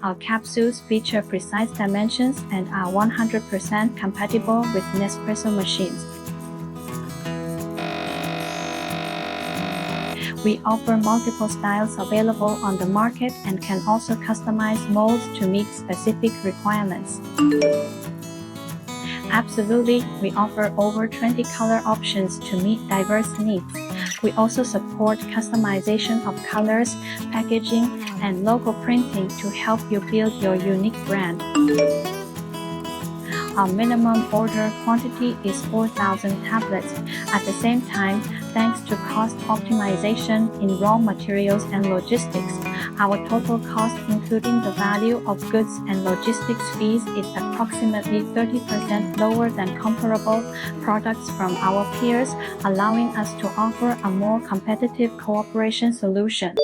Our capsules feature precise dimensions and are 100% compatible with Nespresso machines. We offer multiple styles available on the market and can also customize molds to meet specific requirements. Absolutely, we offer over 20 color options to meet diverse needs. We also support customization of colors, packaging, and logo printing to help you build your unique brand. Our minimum order quantity is 4,000 tablets. At the same time, thanks to cost optimization in raw materials and logistics, our total cost including the value of goods and logistics fees is approximately 30% lower than comparable products from our peers, allowing us to offer a more competitive cooperation solution.